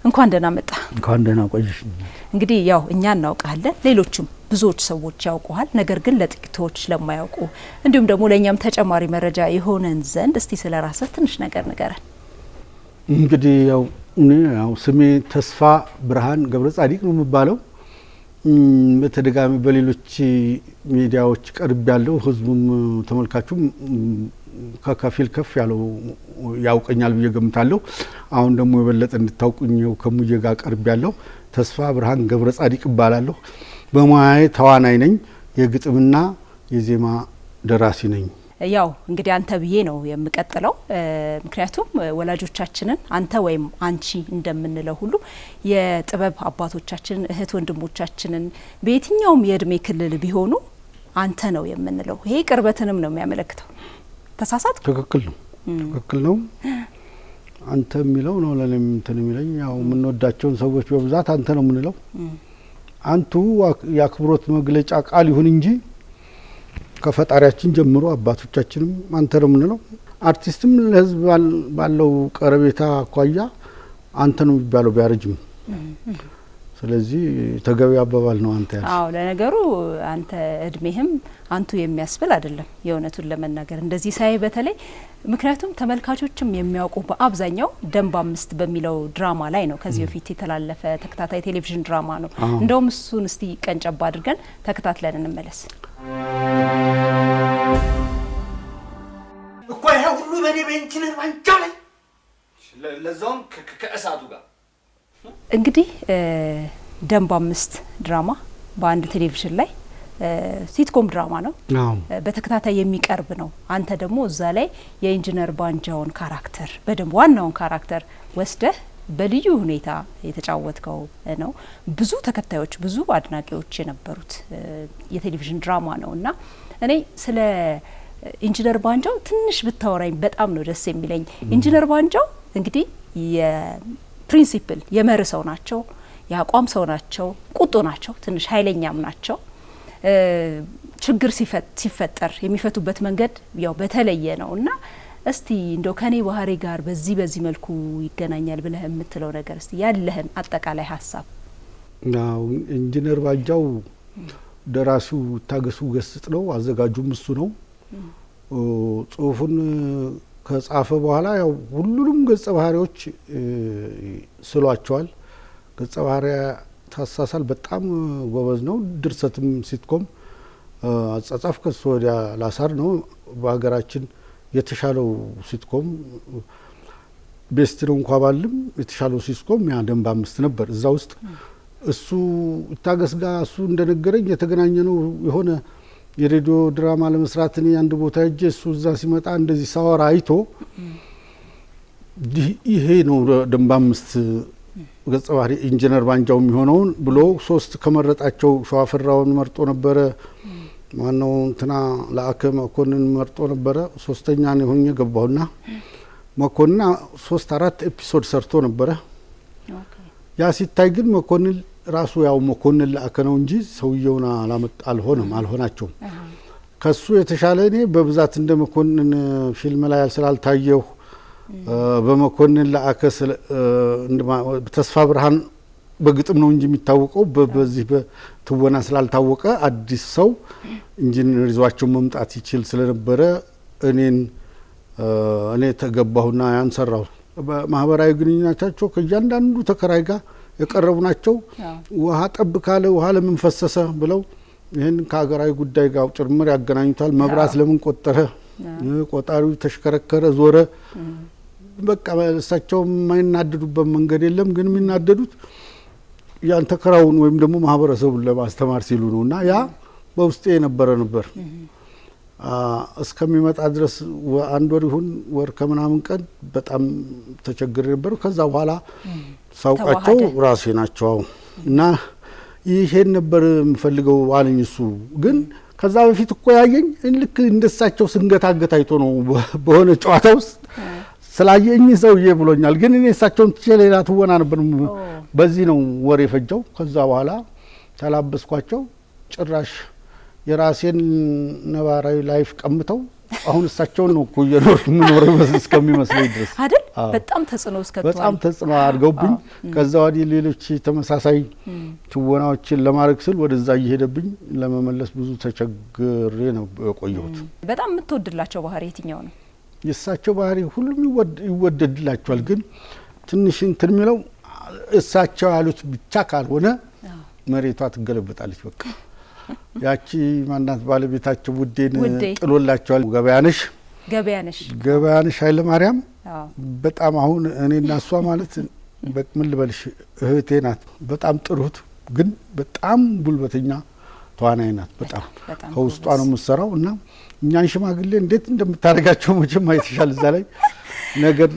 እንኳን ደህና መጣ። እንኳን ደህና ቆይሽ። እንግዲህ ያው እኛ እናውቃለን፣ ሌሎችም ብዙዎች ሰዎች ያውቁሃል። ነገር ግን ለጥቂቶች ለማያውቁ እንዲሁም ደግሞ ለኛም ተጨማሪ መረጃ የሆነን ዘንድ እስቲ ስለራስህ ትንሽ ነገር ንገረን። እንግዲህ ያው ስሜ ተስፋ ብርሃን ገብረ ጻዲቅ ነው የሚባለው። በተደጋጋሚ በሌሎች ሚዲያዎች ቀርብ ያለው ህዝቡም ተመልካቹም ከከፊል ከፍ ያለው ያውቀኛል ብዬ ገምታለሁ። አሁን ደግሞ የበለጠ እንድታውቁኝ ከሙዬ ጋር ቀርብ ያለው ተስፋ ብርሃን ገብረ ጻዲቅ እባላለሁ። በሙያዬ ተዋናይ ነኝ፣ የግጥምና የዜማ ደራሲ ነኝ። ያው እንግዲህ አንተ ብዬ ነው የምቀጥለው። ምክንያቱም ወላጆቻችንን አንተ ወይም አንቺ እንደምንለው ሁሉ የጥበብ አባቶቻችንን እህት ወንድሞቻችንን በየትኛውም የእድሜ ክልል ቢሆኑ አንተ ነው የምንለው። ይሄ ቅርበትንም ነው የሚያመለክተው። ተሳሳት? ትክክል ነው። አንተ የሚለው ነው ለኔም እንትን የሚለኝ። ያው የምንወዳቸውን ሰዎች በብዛት አንተ ነው የምንለው። አንቱ የአክብሮት መግለጫ ቃል ይሁን እንጂ ከፈጣሪያችን ጀምሮ አባቶቻችንም አንተ ነው የምንለው። አርቲስትም ለህዝብ ባለው ቀረቤታ አኳያ አንተ ነው የሚባለው ቢያረጅም። ስለዚህ ተገቢ አባባል ነው አንተ ያልሽ። አዎ ለነገሩ አንተ እድሜህም አንቱ የሚያስብል አይደለም የእውነቱን ለመናገር እንደዚህ ሳይ በተለይ ምክንያቱም ተመልካቾችም የሚያውቁ በአብዛኛው ደንብ 5 በሚለው ድራማ ላይ ነው። ከዚህ በፊት የተላለፈ ተከታታይ ቴሌቪዥን ድራማ ነው። እንደውም እሱን እስቲ ቀንጨባ አድርገን ተከታትለን እንመለስ። እኮ ይሄ ሁሉ በኔ በእንትን ባንጃው ላይ ለዛውም ከእሳቱ ጋር እንግዲህ ደንብ 5 ድራማ በአንድ ቴሌቪዥን ላይ ሲትኮም ድራማ ነው። በተከታታይ የሚቀርብ ነው። አንተ ደግሞ እዛ ላይ የኢንጂነር ባንጃውን ካራክተር በደንብ ዋናውን ካራክተር ወስደህ በልዩ ሁኔታ የተጫወትከው ነው። ብዙ ተከታዮች ብዙ አድናቂዎች የነበሩት የቴሌቪዥን ድራማ ነው እና እኔ ስለ ኢንጂነር ባንጃው ትንሽ ብታወራኝ በጣም ነው ደስ የሚለኝ። ኢንጂነር ባንጃው እንግዲህ የፕሪንሲፕል የመርህ ሰው ናቸው፣ የአቋም ሰው ናቸው፣ ቁጡ ናቸው፣ ትንሽ ኃይለኛም ናቸው። ችግር ሲፈጠር የሚፈቱበት መንገድ ያው በተለየ ነው እና እስቲ እንደው ከኔ ባህሪ ጋር በዚህ መልኩ ይገናኛል ብለህ የምትለው ነገር እስቲ ያለህን አጠቃላይ ሀሳብ። ያው ኢንጂነር ባንጃው ደራሲው ታገሱ ገስጥ ነው፣ አዘጋጁም እሱ ነው። ጽሁፉን ከጻፈ በኋላ ያው ሁሉንም ገጸ ባህሪዎች ስሏቸዋል። ገጸ ባህሪ ታሳሳል በጣም ጎበዝ ነው። ድርሰትም ሲትኮም አጻጻፍ ከሱ ወዲያ ላሳር ነው። በሀገራችን የተሻለው ሲትኮም ቤስት ነው እንኳን ባልም የተሻለው ሲትኮም ያ ደንብ 5 ነበር። እዛ ውስጥ እሱ ታገስ ጋር እሱ እንደነገረኝ የተገናኘ ነው። የሆነ የሬዲዮ ድራማ ለመስራት እኔ አንድ ቦታ ሄጄ እሱ እዛ ሲመጣ እንደዚህ ሳወራ አይቶ ይሄ ነው ደንብ 5 ገጸ ባህሪ ኢንጂነር ባንጃው የሚሆነውን ብሎ 3 ከመረጣቸው ሸዋፈራውን መርጦ ነበረ። ማነው እንትና ለአከ መኮንን መርጦ ነበረ። ሶስተኛ ነው ሆኜ ገባውና መኮንን 3-4 ኤፒሶድ ሰርቶ ነበረ። ያ ሲታይ ግን መኮንን ራሱ ያው መኮንን ለአከ ነው እንጂ ሰውየውና አልሆናቸውም። ከሱ የተሻለ እኔ በብዛት እንደ መኮንን ፊልም ላይ ስላልታየው በመኮንን ለአከ ተስፋ ብርሃን በግጥም ነው እንጂ የሚታወቀው በዚህ በትወና ስላልታወቀ አዲስ ሰው ኢንጂነር ይዟቸው መምጣት ይችል ስለነበረ እኔ ተገባሁና ያን ሰራው። በማህበራዊ ግንኙነታቸው ከእያንዳንዱ ተከራይ ጋር የቀረቡ ናቸው። ውሃ ጠብ ካለ ውሃ ለምን ፈሰሰ ብለው ይህን ከሀገራዊ ጉዳይ ጋር ጭምር ያገናኙታል። መብራት ለምን ቆጠረ፣ ቆጣሪው ተሽከረከረ ዞረ። በቃ እሳቸው የማይናደዱበት መንገድ የለም። ግን የሚናደዱት ያን ተከራውን ወይም ደግሞ ማህበረሰቡን ለማስተማር ሲሉ ነው እና ያ በውስጤ ነበር እስከሚመጣ ድረስ አንድ ወር ይሁን ወር ከምናምን ቀን በጣም ተቸግሬ ነበር። ከዛ በኋላ ሳውቃቸው ራሴ ናቸው እና ይሄን ነበር የምፈልገው አለኝ። እሱ ግን ከዛ በፊት እኮ ያየኝ ልክ እንደሳቸው ስንገታገት አይቶ ነው በሆነ ጨዋታ ውስጥ ስላየኝ ሰውዬ ብሎኛል። ግን እኔ እሳቸውን ሌላ ትወና ነበር። በዚህ ነው ወር የፈጀው። ከዛ በኋላ ተላበስኳቸው። ጭራሽ የራሴን ነባራዊ ላይፍ ቀምተው አሁን እሳቸው ነው እኮ የምኖረው እስከሚመስለኝ ድረስ አይደል? በጣም ተጽዕኖ እስከቷል። በጣም ተጽዕኖ አድርገውብኝ ከዛ ወዲህ ሌሎች ተመሳሳይ ትወናዎችን ለማድረግ ስል ወደዛ እየሄደብኝ ለመመለስ ብዙ ተቸግሬ ነው የቆየሁት። በጣም የምትወድላቸው ባህሪ የትኛው ነው? የእሳቸው ባህሪ ሁሉም ይወደድላቸዋል፣ ግን ትንሽ እንትን የሚለው እሳቸው ያሉት ብቻ ካልሆነ መሬቷ ትገለበጣለች። በቃ ያቺ ማናት ባለቤታቸው ውዴን ጥሎላቸዋል። ገበያነሽ ኃይለ ማርያም በጣም አሁን እኔና እሷ ማለት ምን ልበልሽ እህቴ ናት። በጣም ጥሩት ግን በጣም ጉልበተኛ ተዋናይ ናት። በጣም ከውስጧ ነው የምትሰራው እና እኛን ሽማግሌ እንዴት እንደምታደርጋቸው መቼም አይተሻል። እዛ ላይ ነገር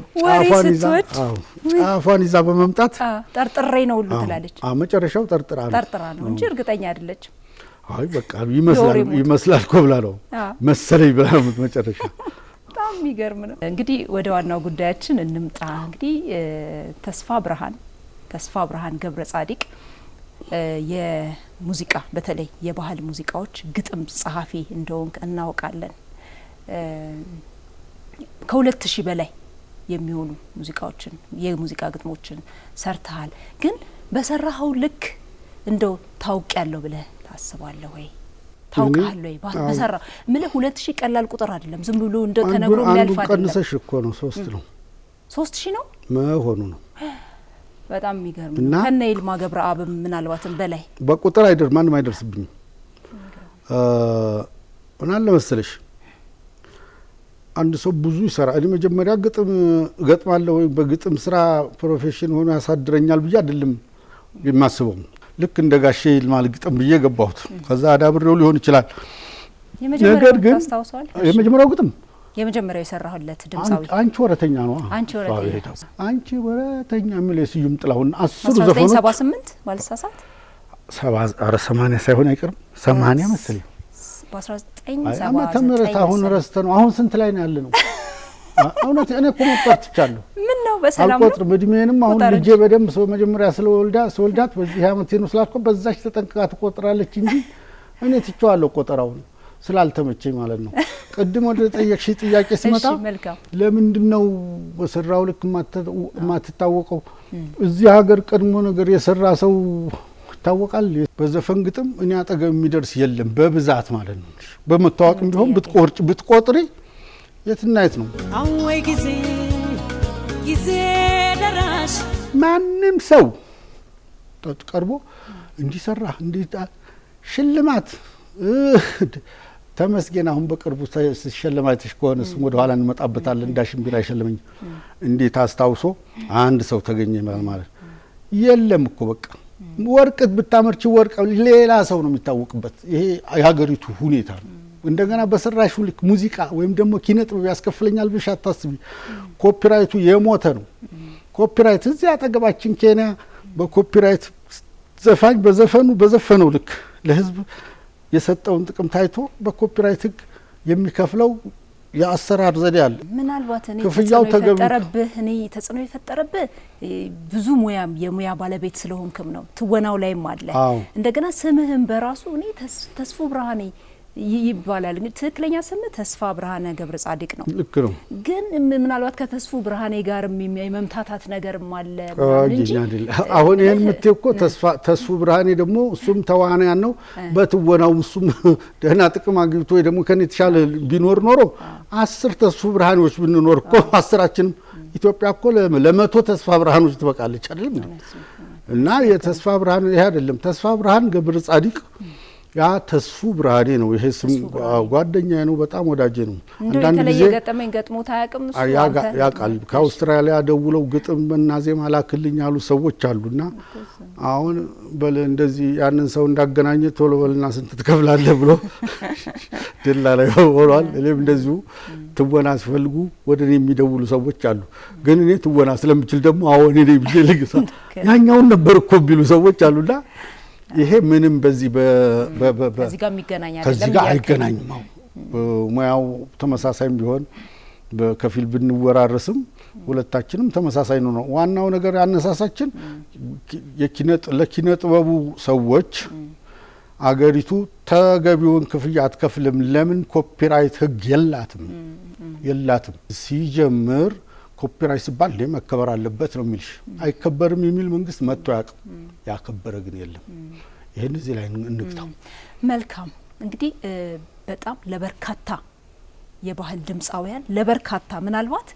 ጫፏን ይዛ በመምጣት ጠርጥሬ ነው ሁሉ ትላለች። መጨረሻው ጠርጥራ ነው እንጂ እርግጠኛ አይደለች። አይ በቃ ይመስላል እኮ ብላ ነው መሰለኝ ብላ ነው መጨረሻ። በጣም የሚገርም ነው። እንግዲህ ወደ ዋናው ጉዳያችን እንምጣ። እንግዲህ ተስፋ ብርሃን ገብረ ጻዲቅ የሙዚቃ በተለይ የባህል ሙዚቃዎች ግጥም ጸሐፊ እንደሆንክ እናውቃለን። ከ2000 በላይ የሚሆኑ ሙዚቃዎችን የሙዚቃ ግጥሞችን ሰርተሃል። ግን በሰራኸው ልክ እንደው ታውቂያለሁ ብለህ ታስባለህ ወይ? ታውቃለህ ወይ? በሰራ ምልህ 2000 ቀላል ቁጥር አይደለም። ዝም ብሎ እንደ ተነግሮ የሚያልፍ አይደለም። ቀንሰሽ እኮ ነው 3 ነው 3000 ነው መሆኑ ነው። በጣም የሚገርም ነው። ከነ ይልማ ገብረአብ ምናልባትም በላይ በቁጥር አይደር ማንም አይደርስብኝም። እናለ መሰለሽ አንድ ሰው ብዙ ይሰራል። መጀመሪያ ግጥም ገጥማለሁ ወይ በግጥም ስራ ፕሮፌሽን ሆኖ ያሳድረኛል ብዬ አይደለም የማስበው። ልክ እንደ ጋሼ ይልማ ግጥም ብዬ ገባሁት። ከዛ አዳብሬው ሊሆን ይችላል። ነገር ግን የመጀመሪያው ግጥም የመጀመሪያው የሰራሁለት ድምጻዊ አንቺ ወረተኛ ነው። አንቺ ወረተኛ የሚል የስዩም ጥላሁን 10 ዘፈኖች 78 ባልሳሳት 80 ሳይሆን አይቀርም 80 መሰለኝ በ1970 ዓመተ ምህረት አሁን ረስተ ነው። አሁን ስንት ላይ ነው ያለ ነው? እውነት እኔ እኮ መጣት ይቻላል። ምን ነው በሰላም አልቆጥርም። እድሜንም አሁን ልጄ በደንብ መጀመሪያ ስለወልዳት በዚህ አመት ነው ስላልኩ በዛች ተጠንቅቃ ትቆጥራለች እንጂ እኔ ትቼዋለሁ ቆጠራውን ስላልተመቸኝ ማለት ነው። ቅድም ወደ ጠየቅሽ ጥያቄ ስመጣ ለምንድነው በሰራው ልክ ማትታወቀው? እዚህ ሀገር ቀድሞ ነገር የሰራ ሰው ይታወቃል። በዘፈን ግጥም እኔ አጠገብ የሚደርስ የለም በብዛት ማለት ነው። በመታወቅም ቢሆን ብትቆጥሪ የትናየት ነው። አወይ ጊዜ ደራሽ ማንም ሰው ቀርቦ እንዲሰራ ሽልማት ተመስገን አሁን በቅርቡ ሲሸለማትሽ ከሆነ እሱም ወደ ኋላ እንመጣበታለን። ዳሽን ቢራ ይሸለመኝ እንዴት አስታውሶ አንድ ሰው ተገኘ ማለት የለም እኮ በቃ ወርቅት ብታመርቺ ወርቅ ሌላ ሰው ነው የሚታወቅበት። ይሄ የሀገሪቱ ሁኔታ ነው። እንደገና በሰራሹ ልክ ሙዚቃ ወይም ደግሞ ኪነ ጥበብ ያስከፍለኛል ብለሽ አታስቢ። ኮፒራይቱ የሞተ ነው። ኮፒራይት እዚህ አጠገባችን ኬንያ በኮፒራይት ዘፋኝ በዘፈነው ልክ ለህዝብ የሰጠውን ጥቅም ታይቶ በኮፒራይት ህግ የሚከፍለው የአሰራር ዘዴ አለ። ምናልባት እኔ ተጽዕኖ የፈጠረብህ ብዙ የሙያ ባለቤት ስለሆንክም ነው። ትወናው ላይም አለ። እንደገና ስምህም በራሱ እኔ ተስፉ ብርሃኔ ይባላል። እንግዲህ ትክክለኛ ስም ተስፋ ብርሃነ ገብረ ጻዲቅ ነው። ልክ ነው። ግን ምናልባት ከተስፉ ብርሃኔ ጋር የመምታታት ነገርም አለ እንጂ አሁን ይሄን የምትይው እኮ ተስፉ ብርሃኔ ደግሞ እሱም ተዋናያን ነው። በትወናው እሱም ደህና ጥቅም አግኝቶ ወይ ደግሞ ከኔ ተሻለ ቢኖር ኖሮ 10 ተስፉ ብርሃኔዎች ብንኖር እኮ 10አችንም ኢትዮጵያ እኮ ለመቶ ተስፋ ብርሃኖች ትበቃለች አይደል? እና የተስፋ ብርሃን ይሄ አይደለም። ተስፋ ብርሃን ገብረ ጻዲቅ ያ ተስፉ ብርሃኔ ነው። ይሄ ስም ጓደኛዬ ነው፣ በጣም ወዳጄ ነው። አንዳንድ ጊዜ የገጠመኝ ገጥሞት አያውቅም። እሱ ያውቃል። ከአውስትራሊያ ደውለው ግጥም እና ዜማ ላክልኝ ያሉ ሰዎች አሉና አሁን በል እንደዚህ ያንን ሰው እንዳገናኘ ቶሎ በልና ስንት ትከፍላለህ ብሎ ደላላ ሆኗል። እኔም እንደዚሁ ትወና ሲፈልጉ ወደ እኔ የሚደውሉ ሰዎች አሉ። ግን እኔ ትወና ስለምችል ደግሞ አሁን እኔ ብዬ ልግሳ ያኛውን ነበር እኮ ቢሉ ሰዎች አሉና ይሄ ምንም በዚህ ከዚህ ጋር የሚገናኝ አይደለም። ከዚህ ጋር አይገናኝም። ሙያው ተመሳሳይም ቢሆን በከፊል ብንወራረስም ሁለታችንም ተመሳሳይ ነው። ዋናው ነገር ያነሳሳችን ለኪነ ጥበቡ ሰዎች አገሪቱ ተገቢውን ክፍያ አትከፍልም። ለምን ኮፒራይት ህግ የላትም። ሲጀምር ኮፒራይት ሲባል መከበር አለበት ነው የሚልሽ። አይከበርም የሚል መንግስት መጥቶ ያከበረ ግን የለም። ይሄን እዚህ ላይ እንግታው። መልካም እንግዲህ በጣም ለበርካታ የባህል ድምጻውያን ለበርካታ ምናልባት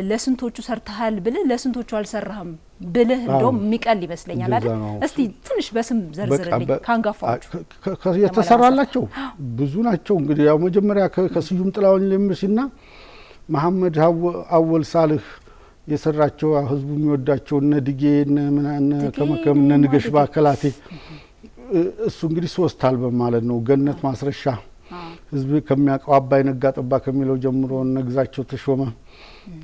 ለስንቶቹ ሰርተሃል ብልህ ለስንቶቹ አልሰራህም ብልህ እንደውም የሚቀል ይመስለኛል አይደል? እስቲ ትንሽ በስም ዘርዝርልኝ ካንጋፋዎች የተሰራላቸው ብዙ ናቸው። እንግዲህ ያው መጀመሪያ ከስዩም ጥላውን ለምሲና መሐመድ አወል ሳልህ የሰራቸው ህዝቡ የሚወዳቸው እነ ድጌ እነ ምናነ ከመከም እነ ንገሽ ባከላቴ እሱ እንግዲህ 3 አልበም ማለት ነው። ገነት ማስረሻ ህዝብ ከሚያቀው አባይ ነጋ ጠባ ከሚለው ጀምሮ ነግዛቸው ተሾመ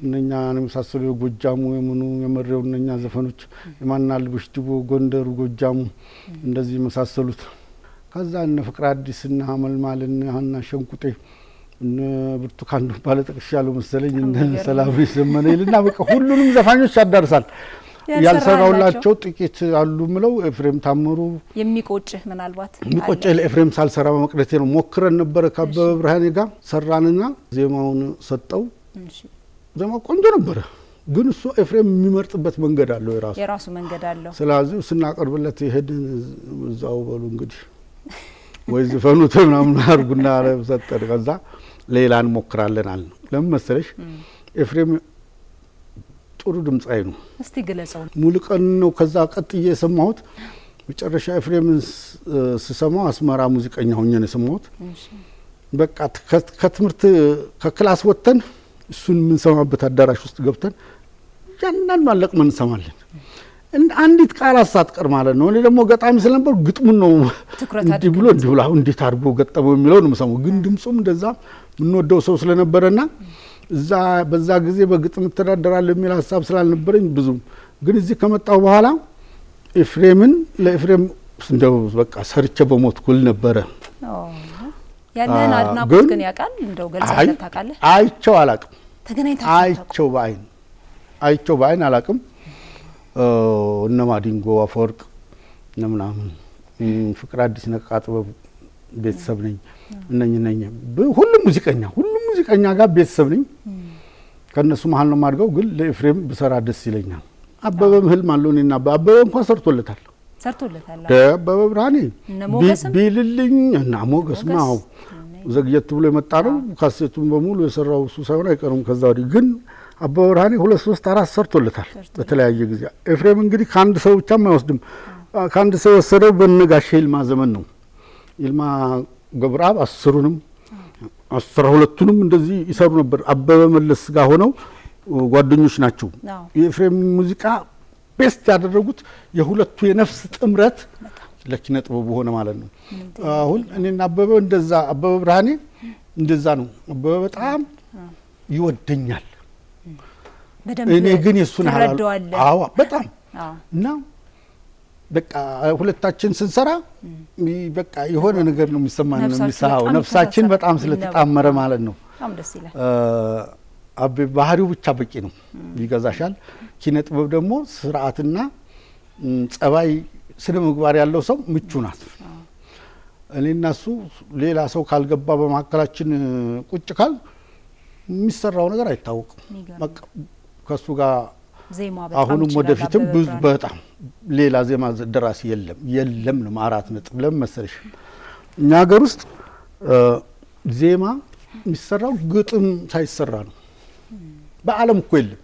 እነኛ ነው መሳሰሉ ጎጃሙ የምኑ የመሬው እነኛ ዘፈኖች የማናልብሽ ድቦ ጎንደሩ ጎጃሙ እንደዚህ መሳሰሉት። ከዛ እነ ፍቅር አዲስና አመልማልና ሀና ሸንቁጤ እነ ብርቱካን ባለጠቅሻለሁ መሰለኝ እነ ሰላም ዘመነ ይልና በቃ ሁሉንም ዘፋኞች ያዳርሳል። ያልሰራውላቸው ጥቂት አሉ ምለው ኤፍሬም ታምሩ የሚቆጭህ ምናልባት የሚቆጭህ ለኤፍሬም ሳልሰራ በመቅደቴ ነው። ሞክረን ነበር ከአበበ ብርሃኔ ጋር ሰራንና ዜማውን ሰጠው። ዜማው ቆንጆ ነበር፣ ግን እሱ ኤፍሬም የሚመርጥበት መንገድ አለው የራሱ መንገድ አለው። ስለዚህ ስናቀርብለት ይሄድን እዛው በሉ እንግዲህ ወይ ዘፈኑት ምናምን አርጉና ሰጠን። ከዛ ሌላ እንሞክራለን አለ። ለምን መሰለሽ ኤፍሬም ጥሩ ድምጻይ ነው። እስቲ ገለጸው። ሙሉቀን ነው ከዛ ቀጥዬ የሰማሁት። መጨረሻ ኤፍሬምን ስሰማው አስመራ ሙዚቀኛ ሆኜ ነው የሰማሁት። በቃ ከትምህርት ከክላስ ወጥተን እሱን ምን ሰማበት አዳራሽ ውስጥ ገብተን ጃናን ማለቅመን እንሰማለን። አንዲት ቃል አሳጥቀር ማለት ነው። እኔ ደግሞ ገጣሚ ስለነበር ግጥሙን ነው እንዲህ ብሎ እንዴት አድርጎ ገጠመው የሚለው ነው የምሰማው። ግን ድምጹም እንደዛ ምንወደው ሰው ስለነበረና እዛ በዛ ጊዜ በግጥም ተዳደራለሁ የሚል ሐሳብ ስላልነበረኝ ብዙም ግን እዚህ ከመጣው በኋላ ኤፍሬምን ለኤፍሬም እንደው በቃ ሰርቼ በሞትኩል ነበረ። ያለን አድናቆት ግን ያቃል እንደው ገልጸህ ታውቃለህ? አይቼው አላቅም። ተገናኝታችሁ አይቼው በአይን አላቅም። እነ ማዲንጎ አፈወርቅ እነ ምናምን ፍቅር አዲስ ነቃ ጥበብ ቤተሰብ ነኝ እነኝ ሁሉም ሙዚቀኛ ጋር ቤተሰብ ነኝ። ከነሱ መሀል ነው ማድገው። ግን ለኤፍሬም በሰራ ደስ ይለኛል። አበበም ህልም አለው እኔና አበበ እንኳን ሰርቶለታል። አበበ ብርሃኔ ቢልልኝ እና ሞገስ ነው ዘግየት ብሎ የመጣ ነው። ካሴቱን በሙሉ የሰራው እሱ ሳይሆን አይቀርም። ከዛ ወዲህ ግን አበበ ብርሃኔ 2 3 4 ሰርቶለታል በተለያየ ጊዜ። ኤፍሬም እንግዲህ ከአንድ ሰው ብቻም አይወስድም። ከአንድ ሰው የወሰደው በነጋሽ ይልማ ዘመን ነው። ይልማ ገብረአብ 10ቱንም 12ቱንም እንደዚህ ይሰሩ ነበር። አበበ መለስ ጋር ሆነው ጓደኞች ናቸው። የኤፍሬም ሙዚቃ ቤስት ያደረጉት የሁለቱ የነፍስ ጥምረት ለኪነ ጥበቡ ሆነ ማለት ነው። አሁን እኔና አበበ እንደዛ አበበ ብርሃኔ እንደዛ ነው። አበበ በጣም ይወደኛል፣ እኔ ግን የሱን አዎ በጣም እና በቃ ሁለታችን ስንሰራ በቃ የሆነ ነገር ነው የሚሰማን ነው የሚሳው ነፍሳችን በጣም ስለተጣመረ ማለት ነው። በጣም ደስ ይላል። አበ ባህሪው ብቻ በቂ ነው፣ ይገዛሻል። ኪነ ጥበብ ደግሞ ስርዓትና ጸባይ ስነ ምግባር ያለው ሰው ምቹ ናት። እኔና እሱ ሌላ ሰው ካልገባ በመካከላችን ቁጭ ካል የሚሰራው ነገር አይታወቅም። በቃ ከሱ ጋር ዜማ በጣም አሁንም ወደፊትም ብዙ በጣም ሌላ ዜማ ደራሲ የለም ነው 4 ነጥብ። ለምን መሰለሽ እኛ ሀገር ውስጥ ዜማ የሚሰራው ግጥም ሳይሰራ ነው። በአለም እኮ የለም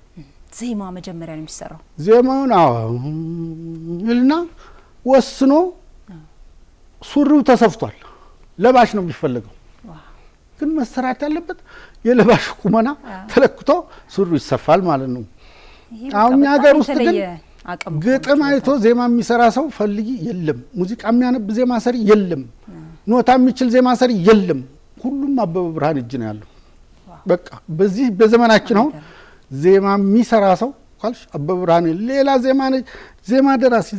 ዜማ መጀመሪያ ነው የሚሰራው። ዜማውን ይልና ወስኖ ሱሪው ተሰፍቷል ለባሽ ነው የሚፈልገው። ግን መሰራት ያለበት የለባሽ ቁመና ተለክቶ ሱሪው ይሰፋል ማለት ነው። አሁን ሀገር ውስጥ ግን ግጥም አይቶ ዜማ የሚሰራ ሰው ፈልጊ የለም። ሙዚቃ የሚያነብ ዜማ ሰሪ የለም። ኖታ የሚችል ዜማ ሰሪ የለም። ሁሉም አበበ ብርሃን እጅ ነው ያለው። በቃ በዚህ በዘመናችን አሁን ዜማ የሚሰራ ሰው ካልሽ አበበ ብርሃን፣ ሌላ ዜማ ደራሲ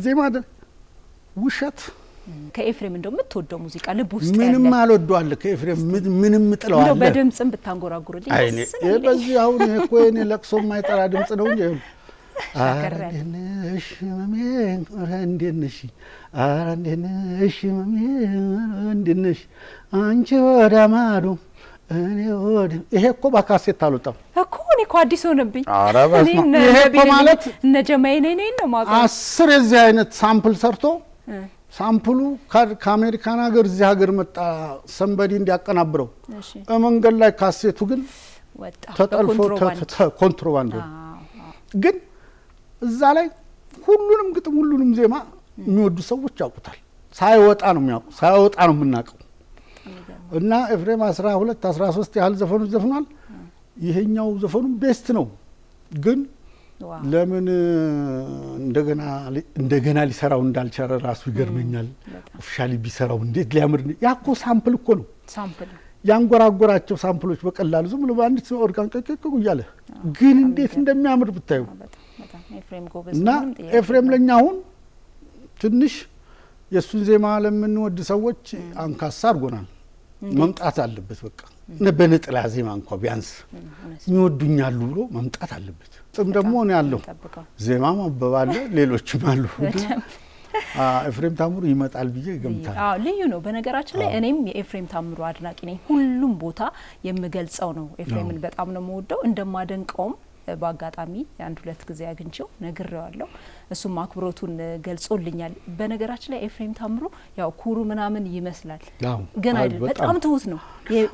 ውሸት። ከኤፍሬም እንደው የምትወደው ሙዚቃ ልብ ውስጥ ያለ ምንም አልወደዋለሁ ከኤፍሬም ምንም ጥለዋለሁ። እንደው በድምጽም ብታንጎራጉርልኝ በዚህ አሁን እኮ እኔ ለቅሶ የማይጠራ ድምጽ ነው እንጂ አረንደነሽ መሜ አረንደነሽ አረንደነሽ መሜ አረንደነሽ አንቺ ወደ ማዶ እኔ ወደ ይሄ እኮ በካሴት አልወጣም እኮ እኔ እኮ አዲስ ሆነብኝ። ኧረ በስመ አብ ይሄ እኮ ማለት እነ ጀማይ ነኝ ነው ማለት 10 የዚህ አይነት ሳምፕል ሰርቶ ሳምፕሉ ከአሜሪካን ሀገር እዚህ ሀገር መጣ ሰንበዲ እንዲያቀናብረው መንገድ ላይ ካሴቱ ግን ወጣ ተጠልፎ ኮንትሮባንድ ግን እዛ ላይ ሁሉንም ግጥም ሁሉንም ዜማ የሚወዱ ሰዎች ያውቁታል። ሳይወጣ ነው የሚያውቁ ሳይወጣ ነው የምናውቀው። እና ኤፍሬም 12 13 ያህል ዘፈኖች ዘፍኗል። ይሄኛው ዘፈኑ ቤስት ነው ግን ለምን እንደገና ሊሰራው እንዳልቻለ ራሱ ይገርመኛል። ኦፊሻሊ ቢሰራው እንዴት ሊያምር ያኮ ሳምፕል እኮ ነው ሳምፕል ያንጎራጎራቸው ሳምፕሎች በቀላሉ ዝም ብሎ አንድ ሰው ኦርጋን ቀቀቀ ይያለ ግን እንዴት እንደሚያምር ብታዩ እና ኤፍሬም ለኛ አሁን ትንሽ የሱን ዜማ ለምንወድ ሰዎች አንካሳ አድርጎናል። መምጣት አለበት በቃ በነጥላ ዜማ እንኳን ቢያንስ ይወዱኛሉ ብሎ መምጣት አለበት። ጥም ደግሞ ነው ያለው ዜማ ማበባለ ሌሎችም አሉ። ኤፍሬም ታምሩ ይመጣል ብዬ ገምታለሁ። ልዩ ነው። በነገራችን ላይ እኔም የኤፍሬም ታምሩ አድናቂ ነኝ። ሁሉም ቦታ የምገልጸው ነው። ኤፍሬምን በጣም ነው የምወደው። እንደማደንቀውም በአጋጣሚ አንድ ሁለት ጊዜ አግኝቼው ነግሬዋለሁ። እሱም አክብሮቱን ገልጾልኛል። በነገራችን ላይ ኤፍሬም ታምሩ ያው ኩሩ ምናምን ይመስላል ግን አይደለም። በጣም ትሁት ነው።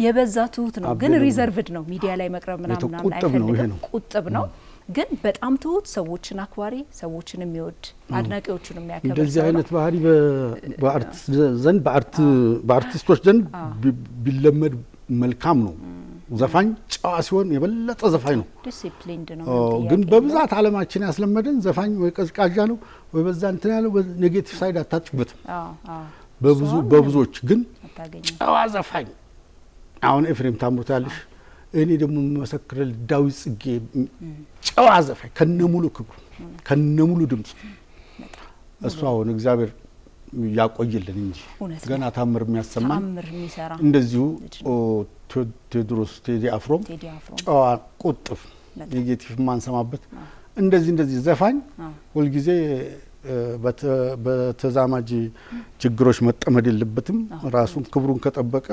የበዛ ትሁት ነው ግን ሪዘርቭድ ነው። ሚዲያ ላይ መቅረብ ምናምን አይፈልግም። ቁጥብ ነው ግን በጣም ትሁት፣ ሰዎችን አክባሪ፣ ሰዎችን የሚወድ አድናቂዎቹን የሚያከብር። እንደዚህ አይነት ባህሪ በአርቲስቶች ዘንድ ቢለመድ መልካም ነው። ዘፋኝ ጨዋ ሲሆን የበለጠ ዘፋኝ ነው። ዲሲፕሊንድ ነው። ግን በብዛት ዓለማችን ያስለመደን ዘፋኝ ወይ ቀዝቃዣ ነው ወይ በዛ እንትን ያለው ኔጌቲቭ ሳይድ አታጭበትም። በብዙዎች ግን ጨዋ ዘፋኝ አሁን ኤፍሬም ታምሩ ታልሽ እኔ ደግሞ መሰክረል ዳዊት ጽጌ ጨዋ ዘፋኝ ከነሙሉ ክብሩ ከነሙሉ ድምጽ እሱ አሁን እግዚአብሔር ያቆይልን እንጂ ገና ታምር የሚያሰማን እንደዚሁ ቴዎድሮስ ቴዲ አፍሮም ጨዋ ቁጥፍ ኔጌቲቭ ማንሰማበት እንደዚህ ዘፋኝ ሁሉ ጊዜ በተዛማጅ ችግሮች መጠመድ የለበትም። ራሱን ክብሩን ከጠበቀ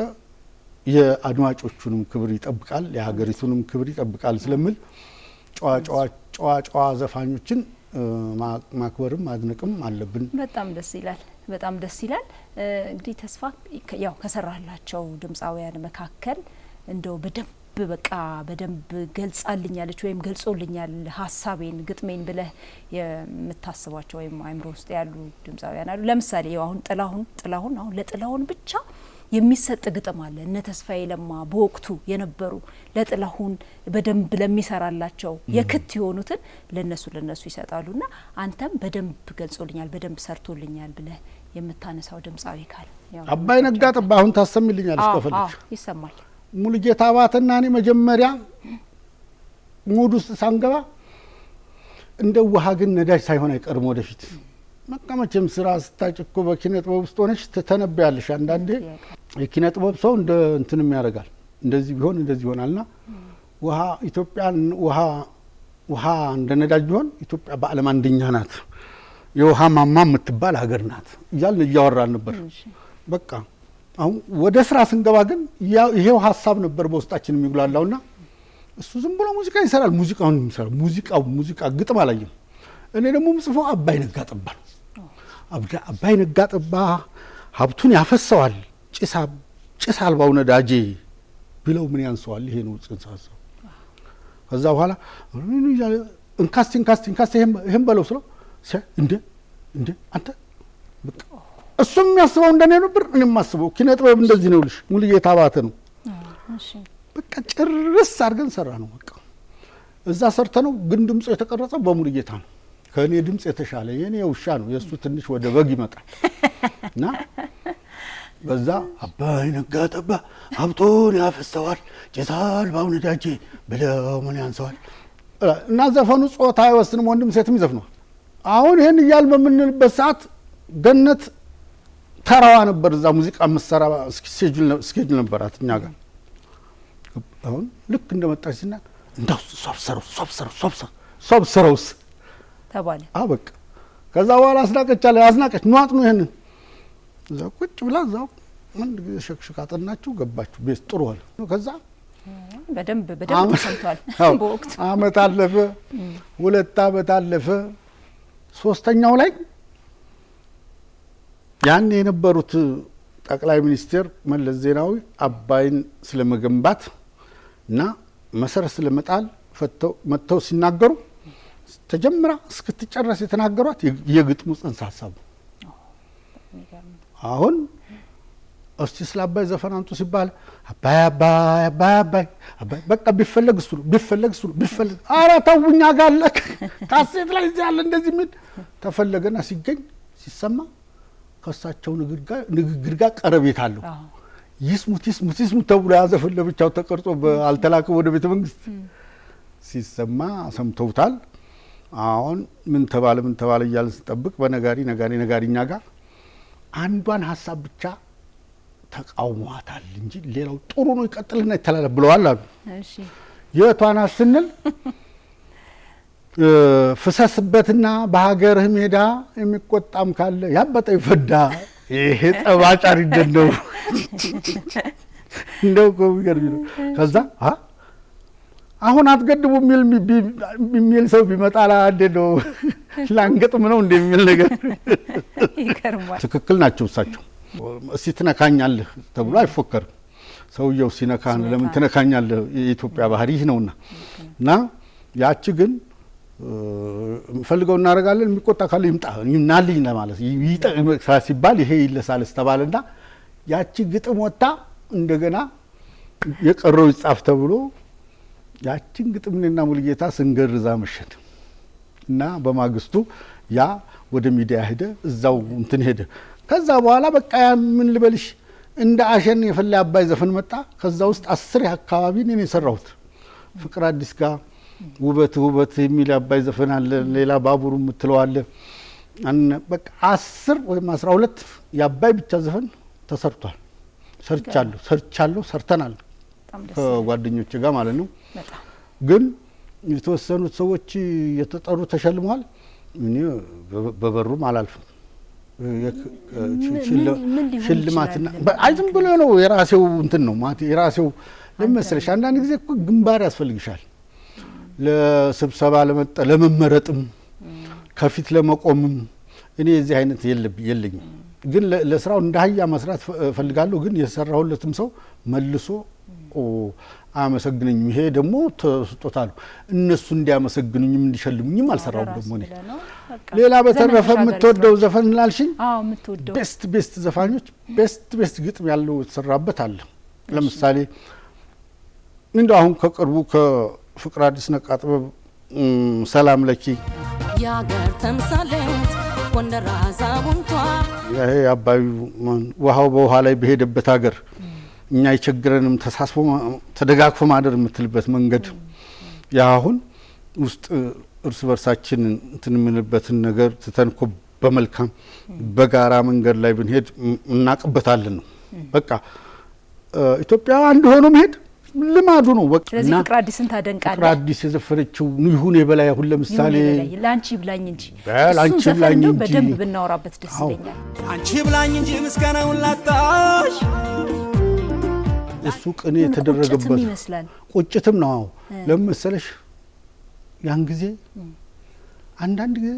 የአድማጮቹንም ክብር ይጠብቃል፣ የሀገሪቱንም ክብር ይጠብቃል ስለሚል ጨዋ ዘፋኞችን ማክበርም ማድነቅም አለብን። በጣም ደስ ይላል። በጣም ደስ ይላል። እንግዲህ ተስፋ ያው ከሰራላቸው ድምጻውያን መካከል እንደው በደንብ ገልጻልኛለች ወይም ገልጾልኛል ሀሳቤን ግጥሜን ብለህ የምታስባቸው ወይም አይምሮ ውስጥ ያሉ ድምጻውያን አሉ? ለምሳሌ አሁን ጥላሁን አሁን ለጥላሁን ብቻ የሚሰጥ ግጥም አለ። እነ ተስፋዬ ለማ በወቅቱ የነበሩ ለጥላሁን በደንብ ለሚሰራላቸው የክት የሆኑትን ለነሱ ይሰጣሉና አንተም በደንብ ገልጾልኛል በደንብ ሰርቶልኛል ብለህ የምታነሳው ድምጻዊ ካለ አባይ ነጋ ጠባ አሁን ታሰምልኛለሽ ከፈለግሽ? ይሰማል። ሙሉጌታ አባተና እኔ መጀመሪያ ሙድ ውስጥ ሳንገባ እንደ ውሃ ግን ነዳጅ ሳይሆን አይቀርም ወደፊት መቀመጭም ስራ ስታጭኮ በኪነ ጥበብ ውስጥ ሆነሽ ተተነብያለሽ። አንዳንዴ የኪነ ጥበብ ሰው እንደ እንትንም ያደርጋል እንደዚህ ቢሆን እንደዚህ ይሆናልና ውሃ ኢትዮጵያን ውሃ እንደ ነዳጅ ቢሆን ኢትዮጵያ በዓለም አንደኛ ናት፣ የውሃ ማማ የምትባል ሀገር ናት እያልን እያወራን ነበር። በቃ አሁን ወደ ስራ ስንገባ ግን ይሄው ሀሳብ ነበር በውስጣችን የሚጉላላውና እሱ ዝም ብሎ ሙዚቃ ይሰራል። ሙዚቃውን ይሰራል። ሙዚቃ ግጥም አላየም። እኔ ደግሞ ምጽፈው አባይ ነጋ ጠባ ነው። አባይ ነጋ ጠባ ሀብቱን ያፈሰዋል ጭስ አልባው ነዳጄ ብለው ምን ያንሰዋል? ይሄ ነው ጽንሰ ሀሳብ። ከዛ በኋላ እንካስቲ ይሄን በለው ስለው እንደ አንተ በቃ እሱም የሚያስበው እንደኔ ነበር፣ እኔም የማስበው ኪነ ጥበብ እንደዚህ ነው ልሽ ሙሉጌታ አባተ ነው። በቃ ጭርስ አድርገን ሰራ ነው። በቃ እዛ ሰርተ ነው ግን ድምፁ የተቀረጸው በሙሉጌታ ነው። ከኔ ድምጽ የተሻለ የኔ ውሻ ነው፣ የሱ ትንሽ ወደ በግ ይመጣል እና በዛ አባይ ነጋ ጠባ ሀብቱን ያፈሰዋል ጭስ አልባው ነዳጄ ብለው ምን ያንሰዋል እና ዘፈኑ ጾታ አይወስንም፣ ወንድም ሴትም ይዘፍነዋል። አሁን ይሄን እያል በምንልበት ሰዓት ገነት ተራዋ ነበር እዛ ሙዚቃ መሰራ ስኬጁል ነበራት እኛ ጋር። አሁን ልክ እንደመጣች ሲና እንዳው ሶብሰረውስ ተባለ። በቃ ከዛ በኋላ አስናቀች ኗጥ ነው ይሄንን እዛ ቁጭ ብላ እዛው ምን ሸክሽካ አጠናችሁ ገባችሁ ቤት ጥሩ አለ። ከዛ በደንብ ተሰምቷል። በወቅቱ አመት አለፈ፣ 2 አመት አለፈ። 3ኛው ላይ ያን የነበሩት ጠቅላይ ሚኒስትር መለስ ዜናዊ አባይን ስለመገንባት እና መሰረት ስለመጣል መተው ሲናገሩ ተጀምራ እስክትጨረስ የተናገሯት የግጥሙ ጽንሰ ሀሳብ ነው። አሁን እስቲ ስለ አባይ ዘፈን አንቱ ሲባል አባይ አባይ አባይ አባይ አባይ በቃ ቢፈለግ እሱ ቢፈለግ ኧረ ተውኛ ጋለ ካሴት ላይ እዚህ ያለ እንደዚህ ምን ተፈለገና ሲገኝ ሲሰማ ከሳቸው ንግግር ጋር ቀረቤት አለው። ይስሙት ተብሎ ያዘፈን ለብቻው ተቀርጾ አልተላከም ወደ ቤተ መንግስት። ሲሰማ ሰምተውታል። አሁን ምን ተባለ እያልን ስንጠብቅ ነጋሪኛ ጋር አንዷን ሀሳብ ብቻ ተቃውሟታል እንጂ ሌላው ጥሩ ነው ይቀጥልና ይተላለፍ ብለዋል አሉ። እሺ የቷና ስንል ፍሰስበትና በሀገርህ ሜዳ የሚቆጣም ካለ ያበጠ ይፈዳ። ይሄ ጸባጫሪ እንደው ኮሚገር ነው። ከዛ አሁን አትገድቡ የሚል ሰው ቢመጣ ነው ላንገጥም ነው እንደሚል ነገር ይከርማል። ትክክል ናቸው እሳቸው። እስቲ ትነካኛለህ ተብሎ አይፎከርም። ሰውየው ሲነካን ለምን ትነካኛለህ? የኢትዮጵያ ባህሪ ነውና እና ያቺ ግን ፈልገው እናደርጋለን የሚቆጣ ካለ ይምጣልኝ ለማለት ይጠቅሳ ሲባል ይሄ ይለሳልስ ተባለና ያቺ ግጥም ወጣ። እንደገና የቀረው ይጻፍ ተብሎ ያቺን ግጥምና ሙልጌታ ስንገርዛ መሸት እና በማግስቱ ያ ወደ ሚዲያ ሄደ፣ እዛው እንትን ሄደ። ከዛ በኋላ በቃ ምን ልበልሽ እንደ አሸን የፈላ አባይ ዘፈን መጣ። ከዛ ውስጥ 10 አካባቢ ነው የሰራሁት። ፍቅር አዲስ ጋር ውበት የሚል አባይ ዘፈን አለ። ሌላ ባቡሩ የምትለው አለ። በቃ 10 ወይም 12 የአባይ ብቻ ዘፈን ተሰርቷል። ሰርተናል ከጓደኞቼ ጋር ማለት ነው። ግን የተወሰኑት ሰዎች የተጠሩ ተሸልመዋል። እኔ በበሩም አላልፍም። ሽልማትና አይዝም ብሎ ነው የራሴው እንትን ነው ማለት የራሴው ለምሳሌ አንዳንድ ጊዜ እኮ ግንባር ያስፈልግሻል ለስብሰባ ለመመረጥም ከፊት ለመቆምም። እኔ እዚህ አይነት የለኝም። ግን ለስራው እንዳህያ መስራት ፈልጋለሁ። ግን የሰራሁለትም ሰው መልሶ አመሰግነኝም። ይሄ ደግሞ ተስጦታል። እነሱ እንዲያመሰግኑኝም እንዲሸልሙኝም አልሰራውም። ደግሞ እኔ ሌላ በተረፈ የምትወደው ዘፈን ላልሽኝ ቤስት ዘፋኞች ቤስት ግጥም ያለው የተሰራበት አለ። ለምሳሌ እንደው አሁን ከቅርቡ ከፍቅር አዲስ ነቃ ጥበብ ሰላም ለኪ ያገር ተምሳሌት ወንደራ ዛቡንቷ ይሄ አባዩ ውሃው በውሃ ላይ በሄደበት ሀገር እኛ ይቸግረንም ተሳስቦ ተደጋግፎ ማደር የምትልበት መንገድ ያ አሁን ውስጥ እርስ በርሳችን እንትን የምንልበትን ነገር ትተንኮ በመልካም በጋራ መንገድ ላይ ብንሄድ እናቅበታለን ነው። በቃ ኢትዮጵያ አንድ ሆኖ መሄድ ልማዱ ነው። በቃ ስለዚህ ፍቅር አዲስን ታደንቃለህ? ፍቅር አዲስ የዘፈረችው ይሁን የበላይ አሁን ለምሳሌ ላንቺ ብላኝ እንጂ ላንቺ ብላኝ እንጂ በደንብ ብናወራበት ደስ ይለኛል። አንቺ ብላኝ እንጂ ምስጋናውን ላጣሽ እሱ ቅኔ የተደረገበት ይመስላል። ቁጭትም ነው ለምሳሌሽ ያን ጊዜ አንዳንድ ጊዜ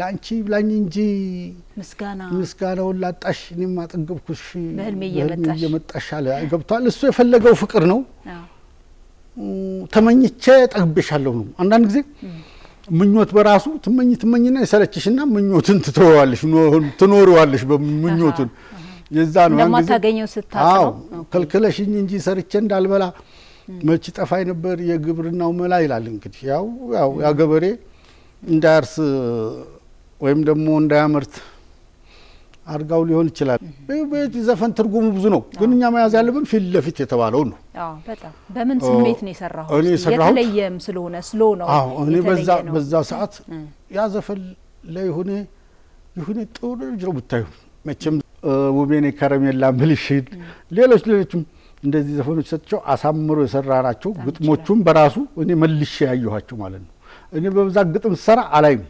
ላንቺ ብላኝ እንጂ ምስጋናውን ላጣሽ እኔም አጠገብኩሽ በህልሜ እየመጣሽ አለ። ገብቷል። እሱ የፈለገው ፍቅር ነው። ተመኝቼ ጠግቤሻለሁ ነው። አንዳንድ ጊዜ ምኞት በራሱ ትመኝና ይሰለችሽና ምኞትን ትተዋለሽ ትኖሪዋለሽ በምኞቱን የዛ ነው ለማታገኘው ስታጣው ከልክለሽኝ እንጂ ሰርቼ እንዳልበላ መች ጠፋይ ነበር የግብርናው መላ ይላል። እንግዲህ ያው ያገበሬ እንዳያርስ ወይም ደግሞ እንዳያመርት አርጋው ሊሆን ይችላል። ዘፈን ትርጉሙ ብዙ ነው። ግን እኛ መያዝ ያለብን ፊት ለፊት የተባለው ነው። በጣም በምን ስሜት ነው የሰራው? የተለየም ስለሆነ ነው። እኔ በዛ ሰዓት ያ ዘፈን ላይ ይሁን ጥሩ ልጅ ነው ብታዩ መቼም ውቤኔ ከረሜላ ብልሽት ሌሎችም እንደዚህ ዘፈኖች ሰጥቸው አሳምሮ የሰራ ናቸው። ግጥሞቹም በራሱ እኔ መልሼ ያየኋቸው ማለት ነው። እኔ በብዛት ግጥም ሰራ አላይም።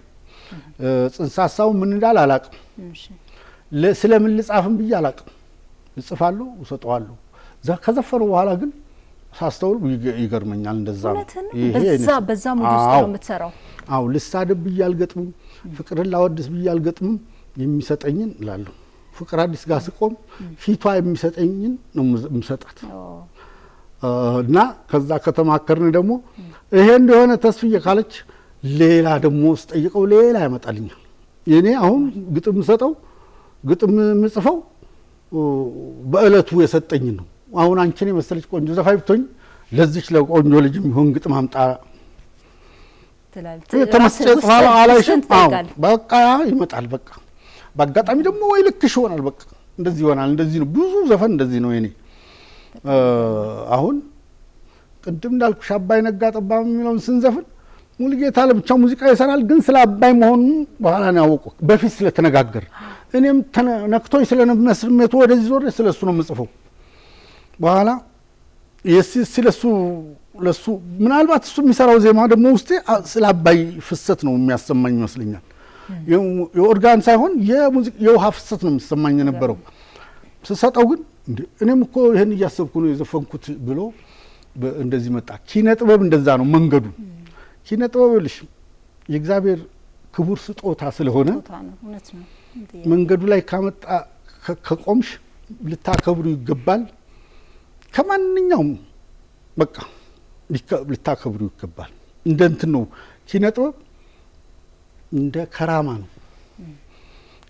ጽንሰ ሐሳቡ ምን እንዳል አላቅም። ስለምን ልጻፍም ብዬ አላቅም። እጽፋለሁ እሰጠዋለሁ። ከዘፈኑ በኋላ ግን ሳስተውል ይገርመኛል። እንደዛ ነው በዛ ሙድ ውስጥ ነው የምትሰራው። አዎ ልሳደብ ብዬ አልገጥምም፣ ፍቅርን ላወድስ ብዬ አልገጥምም። የሚሰጠኝን እላለሁ። ፍቅር አዲስ ጋር ስቆም ፊቷ የሚሰጠኝን ነው የምሰጣት እና ከዛ ከተማከርን ደግሞ ይሄ እንደሆነ ተስፍዬ ካለች ሌላ ደግሞ ስጠይቀው ሌላ ያመጣልኛል። የኔ አሁን ግጥም ሰጠው ግጥም ምጽፈው በእለቱ የሰጠኝ ነው። አሁን አንቺን የመሰለች ቆንጆ ዘፋኝ ብትሆኝ ለዚች ለቆንጆ ልጅ የሚሆን ግጥም አምጣ ተመስጨት ባላ አላይሽም። በቃ ይመጣል። በቃ በአጋጣሚ ደግሞ ወይ ልክሽ ይሆናል። በቃ እንደዚህ ይሆናል። እንደዚህ ነው ብዙ ዘፈን እንደዚህ ነው የኔ። አሁን ቅድም እንዳልኩሽ አባይ ነጋ ጠባ የሚለውን ስንዘፍን ሙሉጌታ ለብቻ ሙዚቃ ይሰራል፣ ግን ስለ አባይ መሆኑን በኋላ ነው ያወቁት። በፊት ስለተነጋገር እኔም ነክቶኝ ስለነመስሜቱ ወደዚህ ዞር ስለሱ ነው የምጽፈው። በኋላ ስለሱ ለሱ ምናልባት እሱ የሚሰራው ዜማ ደግሞ ውስጤ ስለ አባይ ፍሰት ነው የሚያሰማኝ ይመስለኛል። የኦርጋን ሳይሆን የውሃ ፍሰት ነው የሚሰማኝ የነበረው። ስሰጠው ግን እኔም እኮ ይሄን እያሰብኩ ነው የዘፈንኩት ብሎ እንደዚህ መጣ። ኪነ ጥበብ እንደዛ ነው መንገዱ። ኪነ ጥበብ ልሽ የእግዚአብሔር ክቡር ስጦታ ስለሆነ መንገዱ ላይ ካመጣ ከቆምሽ ልታከብሩ ይገባል። ከማንኛውም በቃ ልታከብሩ ይገባል። እንደ እንትን ነው ኪነ ጥበብ እንደ ከራማ ነው።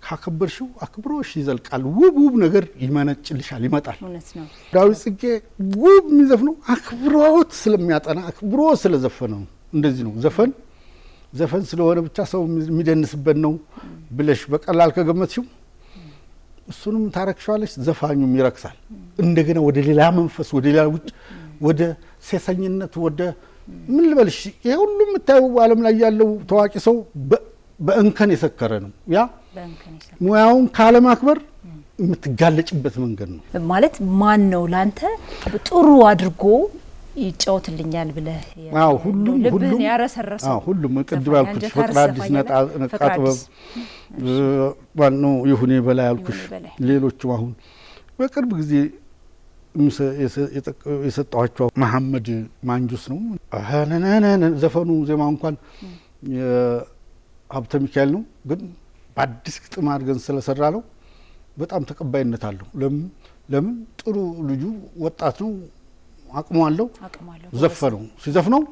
ካከበርሽው አክብሮሽ ይዘልቃል። ውብ ነገር ይመነጭልሻል፣ ይመጣል። ዳዊት ጽጌ ውብ የሚዘፍነው አክብሮት ስለሚያጠና አክብሮ ስለዘፈነው ነው። እንደዚህ ነው ዘፈን ስለሆነ ብቻ ሰው የሚደንስበት ነው ብለሽ በቀላል ከገመትሽው እሱንም ታረክሻለሽ፣ ዘፋኙም ይረክሳል። እንደገና ወደ ሌላ መንፈስ፣ ወደ ሌላ ውጭ፣ ወደ ሴሰኝነት፣ ወደ ምን ልበልሽ፣ ይሄ ሁሉ የምታየው ዓለም ላይ ያለው ታዋቂ ሰው በእንከን የሰከረ ነው። ያ ሙያውን ካለማክበር የምትጋለጭበት መንገድ ነው። ማለት ማን ነው ላንተ ጥሩ አድርጎ ይጫወትልኛል ብለህ ሁሉም ያረሰረሰው? ሁሉም ቅድም ያልኩት ፍቅር አዲስ ነቃ ጥበብ ዋናው ይሁኔ በላይ ያልኩሽ፣ ሌሎችም አሁን በቅርብ ጊዜ የሰጠኋቸው መሐመድ ማንጁስ ነው ዘፈኑ። ዜማ እንኳን ሀብተ ሚካኤል ነው፣ ግን በአዲስ ግጥም አድርገን ስለሰራ ነው በጣም ተቀባይነት አለው። ለምን ጥሩ ልጁ ወጣት ነው፣ አቅሙ አለው። ዘፈነው ሲዘፍነው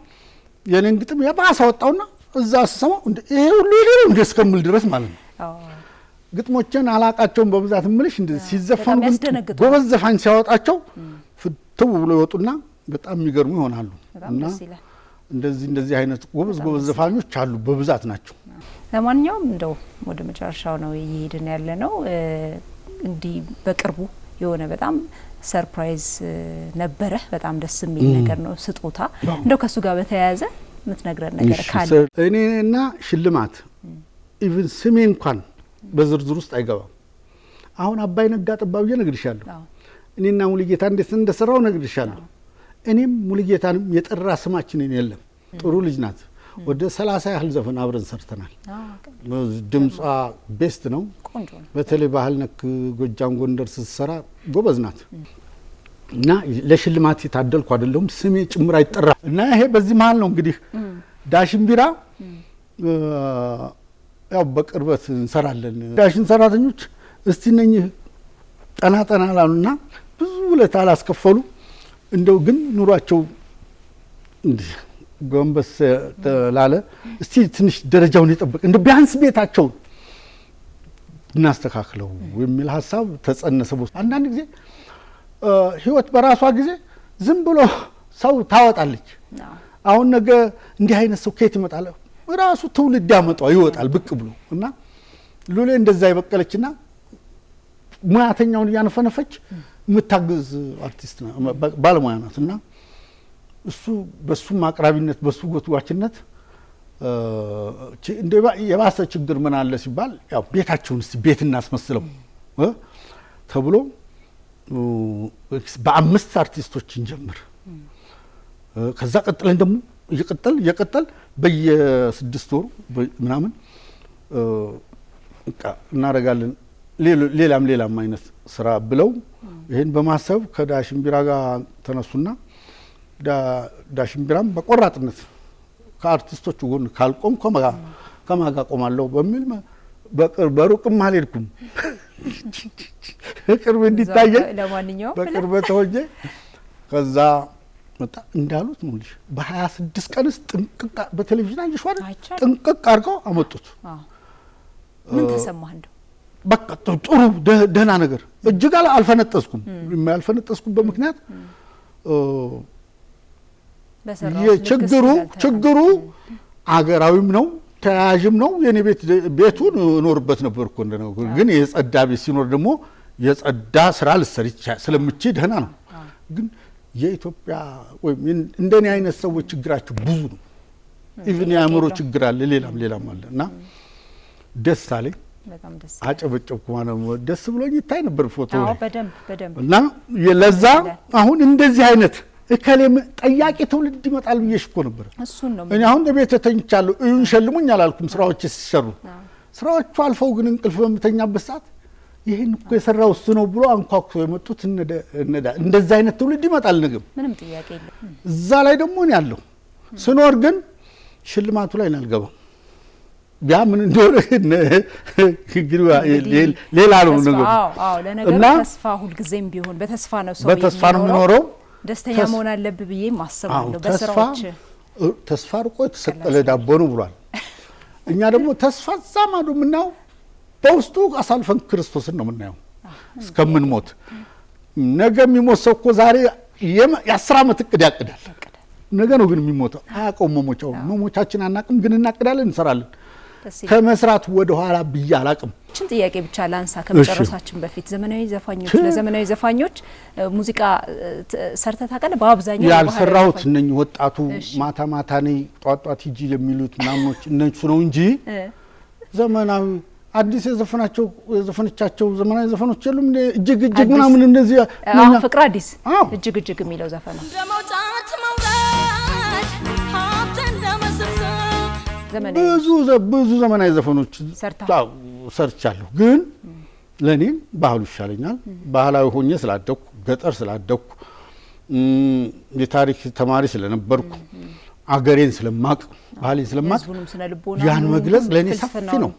የኔን ግጥም የባሰ ወጣውና እዛ ስሰማው ይሄ ሁሉ ይሄው እስከምል ድረስ ማለት ነው። ግጥሞችን አላቃቸውም በብዛት ምልሽ ሲዘፈኑ ጎበዝ ዘፋኝ ሲያወጣቸው ፍትው ብሎ ይወጡና በጣም የሚገርሙ ይሆናሉ። እና እንደዚህ አይነት ጎበዝ ዘፋኞች አሉ፣ በብዛት ናቸው። ለማንኛውም እንደው ወደ መጨረሻው ነው እየሄድን ያለ ነው። እንዲህ በቅርቡ የሆነ በጣም ሰርፕራይዝ ነበረ፣ በጣም ደስ የሚል ነገር ነው፣ ስጦታ። እንደው ከሱ ጋር በተያያዘ የምትነግረን ነገር ካለ? እኔና ሽልማት ኢቭን ስሜ እንኳን በዝርዝር ውስጥ አይገባም። አሁን አባይ ነጋ ጠባ ብዬ እነግርሻለሁ። እኔና ሙሉጌታ እንዴት እንደሰራው እነግርሻለሁ። እኔም ሙሉጌታንም የጠራ ስማችንን የለም። ጥሩ ልጅ ናት። ወደ 30 ያህል ዘፈን አብረን ሰርተናል። ድምጿ ቤስት ነው። በተለይ ባህል ነክ ጎጃም፣ ጎንደር ስትሰራ ጎበዝ ናት። እና ለሽልማት የታደልኩ አይደለሁም፣ ስሜ ጭምር አይጠራ እና ይሄ በዚህ መሀል ነው እንግዲህ ዳሽን ቢራ ያው በቅርበት እንሰራለን። ዳሽን ሰራተኞች እስቲ እነኚህ ጠና ላሉና ብዙ ውለታ አላስከፈሉ፣ እንደው ግን ኑሯቸው ጎንበስ ላለ እስቲ ትንሽ ደረጃውን ይጠብቅ እንደ ቢያንስ ቤታቸውን እናስተካክለው የሚል ሀሳብ ተጸነሰ። አንዳንድ ጊዜ ህይወት በራሷ ጊዜ ዝም ብሎ ሰው ታወጣለች። አሁን ነገ እንዲህ አይነት ሰው ከየት ይመጣል? ራሱ ትውልድ ያመጣው ይወጣል ብቅ ብሎ እና ሉሌ እንደዛ ይበቀለችና ሙያተኛውን እያነፈነፈች የምታግዝ አርቲስት ባለሙያ ናት። እና እሱ በሱ ማቅራቢነት በሱ ጎትዋችነት እንደ የባሰ ችግር ምን አለ ሲባል ያው ቤታቸውን እስቲ ቤት እናስመስለው ተብሎ በአምስት አርቲስቶች እንጀምር። ከዛ ቀጥለን ደግሞ እየቀጠል በየ6 ወሩ ምናምን እናደርጋለን ሌላም አይነት ስራ ብለው ይሄን በማሰብ ከዳሽን ቢራ ጋር ተነሱና ዳሽን ቢራም በቆራጥነት ከአርቲስቶቹ ጎን ካልቆም ከማጋ ቆማለሁ በሚል በሩቅም አልሄድኩም። ቅርብ እንዲታየ በቅርበት ሆኜ ከዛ መጣ እንዳሉት ነው ልጅ በ26 ቀንስ ጥንቅቅ በቴሌቪዥን አይሽዋል ጥንቅቅ አድርገው አመጡት። ምን ተሰማህ? እንደው በቃ ጥሩ ደህና ነገር እጅግ አልፈነጠስኩም። ያልፈነጠስኩበት ምክንያት ችግሩ አገራዊም ነው ተያያዥም ነው። የኔ ቤቱን እኖርበት ነበር እኮ እንደነው ግን የጸዳ ቤት ሲኖር ደግሞ የጸዳ ስራ ልሰሪ ስለምችል ደህና ነው። ግን የኢትዮጵያ ወይም እንደኔ አይነት ሰዎች ችግራቸው ብዙ ነው። ኢቭን ያምሮ ችግር አለ ሌላም አለ እና ደስ አለኝ። በጣም ደስ አጨበጨብኩ ማለት ነው። ደስ ብሎኝ ይታይ ነበር ፎቶ። አዎ በደንብ እና ለዛ አሁን እንደዚህ አይነት እከሌም ጠያቂ ትውልድ ይመጣል ብዬሽ እኮ ነበር። እሱን ነው እኔ አሁን በቤት ተኝቻለሁ እዩን ሸልሙኝ አላልኩም። ስራዎች ሲሰሩ ስራዎቹ አልፈው ግን እንቅልፍ በመተኛበት ሰዓት ይሄን እኮ የሰራው እሱ ነው ብሎ አንኳኩ የመጡት እንደዛ አይነት ትውልድ ይመጣል ነገም ምንም ጥያቄ የለም። እዛ ላይ ደግሞ እኔ ያለው ስኖር ግን ሽልማቱ ላይ አልገባም። ያ ምን እንደሆነ ሌላ ነው ነገር። አዎ ለነገሩ ተስፋ ሁልጊዜም ቢሆን በተስፋ ነው ሰው በተስፋ ነው የሚኖረው። ደስተኛ መሆን አለብህ ብዬ ማሰባለሁ። በስራዎች ተስፋ ርቆ የተሰቀለ ዳቦ ነው ብሏል። እኛ ደግሞ ተስፋ ዛማዱ ምናው በውስጡ አሳልፈን ክርስቶስን ነው የምናየው እስከምንሞት። ነገ የሚሞት ሰው እኮ ዛሬ የ10 ዓመት እቅድ ያቅዳል። ነገ ነው ግን የሚሞተው አያውቀውም። መሞቻችን አናውቅም፣ ግን እናቅዳለን፣ እንሰራለን። ከመስራት ወደ ኋላ ብዬ አላውቅም። እቺን ጥያቄ ብቻ ላንሳ ከመጨረሳችን በፊት ለዘመናዊ ዘፋኞች ሙዚቃ ሰርተህ ታውቃለህ? በአብዛኛው ያልሰራሁት እነኚህ ወጣቱ ማታ ነኝ ጧጧት ሂጂ የሚሉት ምናምኖች እነሱ ነው እንጂ ዘመናዊ አዲስ የዘፈኖቻቸው ዘመናዊ ዘፈኖች የሉም። እጅግ ምናምን እንደዚህ ፍቅር አዲስ እጅግ የሚለው ዘፈን ነው። ብዙ ዘመናዊ ዘፈኖች ሰርቻለሁ። ግን ለኔ ባህሉ ይሻለኛል። ባህላዊ ሆኜ ስላደኩ ገጠር ስላደኩ የታሪክ ተማሪ ስለነበርኩ አገሬን ስለማቅ ባህሌን ስለማቅ ያን መግለጽ ለኔ ሰፊ ነው።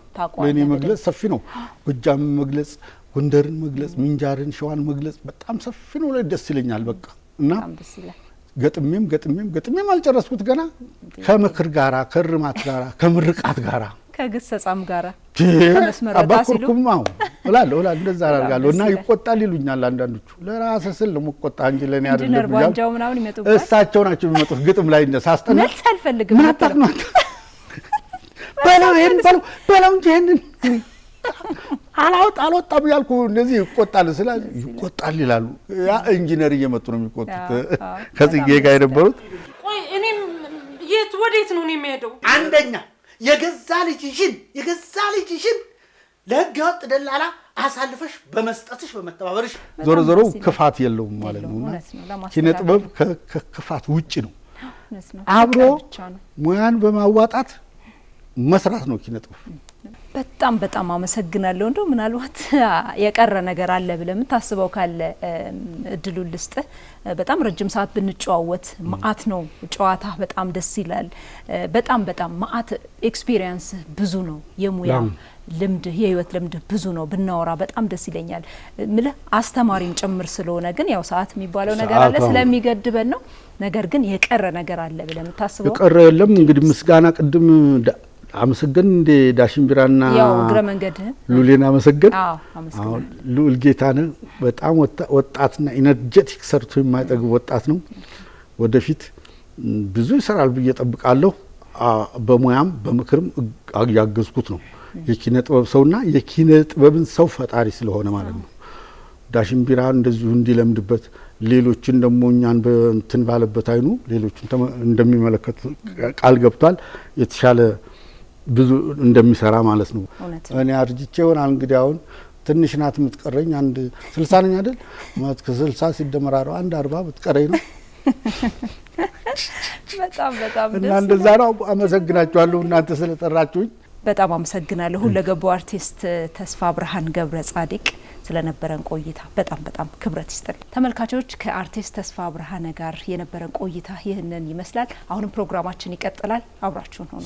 ለኔ መግለጽ ሰፊ ነው። ጎጃም መግለጽ፣ ጎንደርን መግለጽ፣ ምንጃርን፣ ሸዋን መግለጽ በጣም ሰፊ ነው። ደስ ይለኛል በቃ እና ገጥሜም አልጨረስኩት ገና ከመክር ጋራ ከርማት ጋራ ከምርቃት ጋራ ከግሰጻም ጋራ አባኩርኩማው እላለሁ እንደዛ አደርጋለሁ። እና ይቆጣል ይሉኛል አንዳንዶቹ። ለራስ ስል ለመቆጣ እንጂ ለኔ አይደለም ኢንጂነር ባንጃው ምናምን ይመጡበት እሳቸው ናቸው የሚመጡት ግጥም ላይ እንደሳስተና መልስ አልፈልግም ምን አጣቅናት በለው እንጂ ይሄንን አልወጣም ያልኩ እንደዚህ ይቆጣል ስላል ይቆጣል ይላሉ። ያ ኢንጂነር እየመጡ ነው የሚቆጡት ከጽጌ ጋር የነበሩት። ቆይ እኔም ወዴት ነው የሚሄደው? አንደኛ የገዛ ልጅሽን ለህገ ወጥ ደላላ አሳልፈሽ በመስጠትሽ በመተባበርሽ ዞሮ ክፋት የለውም ማለት ነውና ኪነ ጥበብ ከክፋት ውጪ ነው። አብሮ ሙያን በማዋጣት መስራት ነው ኪነ ጥበብ። በጣም አመሰግናለሁ። እንደው ምናልባት የቀረ ነገር አለ ብለህ የምታስበው ካለ እድሉን ልስጥህ። በጣም ረጅም ሰዓት ብንጨዋወት ማአት ነው ጨዋታ በጣም ደስ ይላል። በጣም ማአት ኤክስፒሪየንስ ብዙ ነው። የሙያ ልምድ የህይወት ልምድ ብዙ ነው። ብናወራ በጣም ደስ ይለኛል። ምልህ አስተማሪም ጭምር ስለሆነ ግን ያው ሰዓት የሚባለው ነገር አለ ስለሚገድበን ነው። ነገር ግን የቀረ ነገር አለ ብለህ የምታስበው? የቀረ የለም። እንግዲህ ምስጋና ቅድም አመሰግን እንደ ዳሽን ቢራና ያው እግረ መንገድ ሉሌና አመሰግን። አመሰግን ሉል ጌታነህ በጣም ወጣትና ኢነርጄቲክ ሰርቶ የማይጠግብ ወጣት ነው። ወደፊት ብዙ ይሰራል ብዬ ጠብቃለሁ። በሙያም በምክርም ያገዝኩት ነው። የኪነ ጥበብ ሰውና የኪነ ጥበብን ሰው ፈጣሪ ስለሆነ ማለት ነው። ዳሽን ቢራ እንደዚሁ እንዲለምድበት ሌሎችን ደግሞ እኛን በእንትን ባለበት አይኑ ሌሎችን እንደሚመለከት ቃል ገብቷል። የተሻለ ብዙ እንደሚሰራ ማለት ነው። እኔ አርጅቼ ሆናል እንግዲህ አሁን ትንሽ ናት የምትቀረኝ። አንድ 60 ነኝ አይደል? ማለት ከ60 ሲደመራረው አንድ 40 ብትቀረኝ ነው። በጣም እና እንደዛ ነው። አመሰግናችኋለሁ እናንተ ስለጠራችሁኝ። በጣም አመሰግናለሁ ሁለገቡ አርቲስት ተስፋ ብርሃን ገብረ ጻዲቅ ስለነበረን ቆይታ በጣም ክብረት ይስጥል። ተመልካቾች ከአርቲስት ተስፋ ብርሃን ጋር የነበረን ቆይታ ይህንን ይመስላል። አሁንም ፕሮግራማችን ይቀጥላል። አብራችሁን ሆኑ።